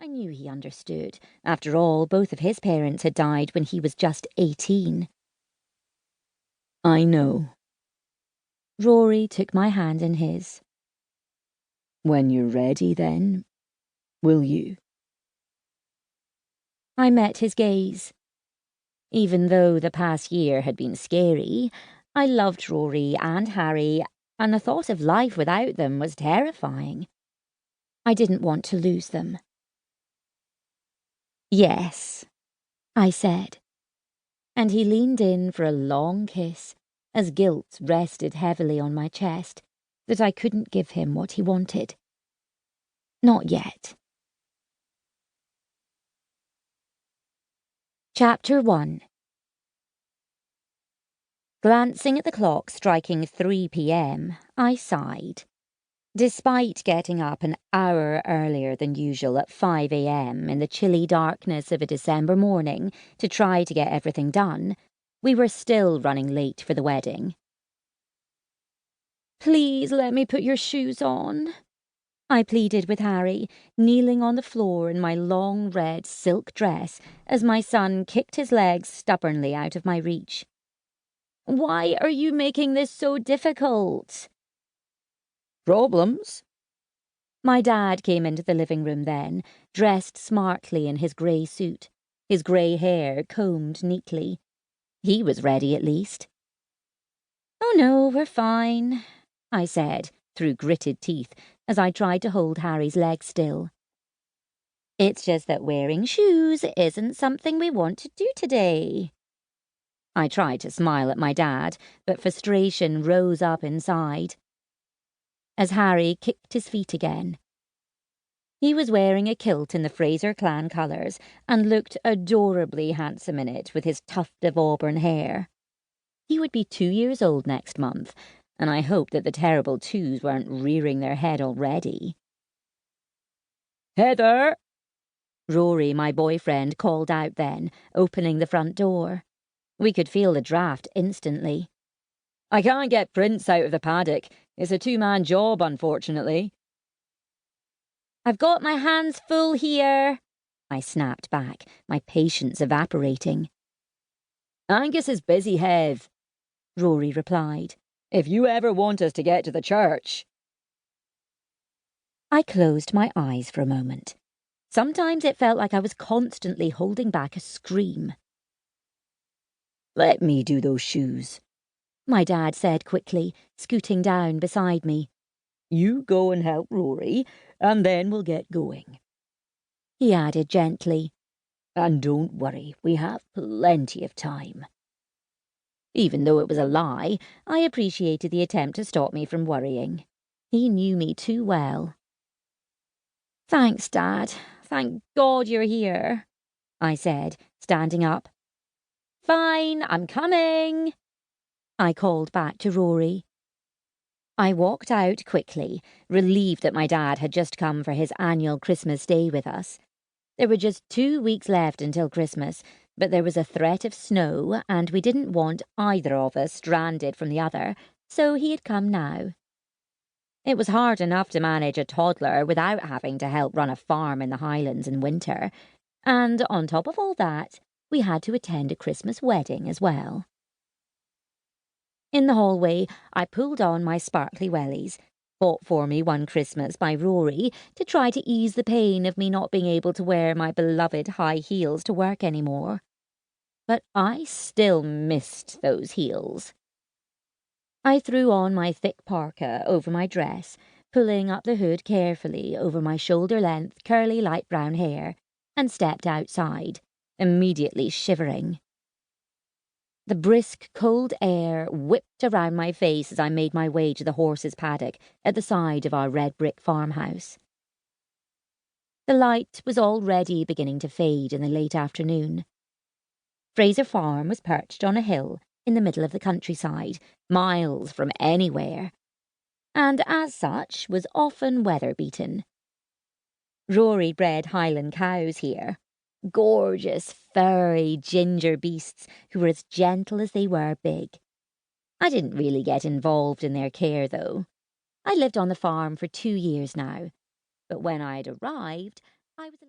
I knew he understood. After all, both of his parents had died when he was just 18. I know. Rory took my hand in his. When you're ready, then, will you? I met his gaze. Even though the past year had been scary, I loved Rory and Harry, and the thought of life without them was terrifying. I didn't want to lose them. Yes, I said, and he leaned in for a long kiss as guilt rested heavily on my chest that I couldn't give him what he wanted. Not yet. Chapter 1. Glancing at the clock striking 3 p.m, I sighed. Despite getting up an hour earlier than usual at 5 a.m. in the chilly darkness of a December morning to try to get everything done, we were still running late for the wedding. "Please let me put your shoes on," I pleaded with Harry, kneeling on the floor in my long red silk dress as my son kicked his legs stubbornly out of my reach. "Why are you making this so difficult?" Problems? My dad came into the living room then, dressed smartly in his grey suit, his grey hair combed neatly. He was ready at least. "Oh no, we're fine," I said, through gritted teeth, as I tried to hold Harry's leg still. "It's just that wearing shoes isn't something we want to do today." I tried to smile at my dad, but frustration rose up inside. As Harry kicked his feet again. He was wearing a kilt in the Fraser clan colours and looked adorably handsome in it with his tuft of auburn hair. He would be 2 years old next month, and I hoped that the terrible twos weren't rearing their head already. "Heather!" Rory, my boyfriend, called out then, opening the front door. We could feel the draft instantly. "I can't get Prince out of the paddock. It's a two-man job, unfortunately." "I've got my hands full here," I snapped back, my patience evaporating. "Angus is busy, Hev," Rory replied. "If you ever want us to get to the church." I closed my eyes for a moment. Sometimes it felt like I was constantly holding back a scream. "Let me do those shoes," my dad said quickly, scooting down beside me. "You go and help Rory, and then we'll get going." He added gently, "And don't worry, we have plenty of time." Even though it was a lie, I appreciated the attempt to stop me from worrying. He knew me too well. "Thanks, Dad. Thank God you're here," I said, standing up. "Fine, I'm coming," I called back to Rory. I walked out quickly, relieved that my dad had just come for his annual Christmas day with us. There were just 2 weeks left until Christmas, but there was a threat of snow, and we didn't want either of us stranded from the other, so he had come now. It was hard enough to manage a toddler without having to help run a farm in the Highlands in winter, and on top of all that, we had to attend a Christmas wedding as well. In the hallway, I pulled on my sparkly wellies, bought for me one Christmas by Rory to try to ease the pain of me not being able to wear my beloved high heels to work anymore. But I still missed those heels. I threw on my thick parka over my dress, pulling up the hood carefully over my shoulder-length curly light brown hair, and stepped outside, immediately shivering. The brisk, cold air whipped around my face as I made my way to the horses' paddock at the side of our red brick farmhouse. The light was already beginning to fade in the late afternoon. Fraser Farm was perched on a hill in the middle of the countryside, miles from anywhere, and as such was often weather-beaten. Rory bred Highland cows here. Gorgeous, furry ginger beasts who were as gentle as they were big. I didn't really get involved in their care, though. I lived on the farm for 2 years now, but when I'd arrived, I was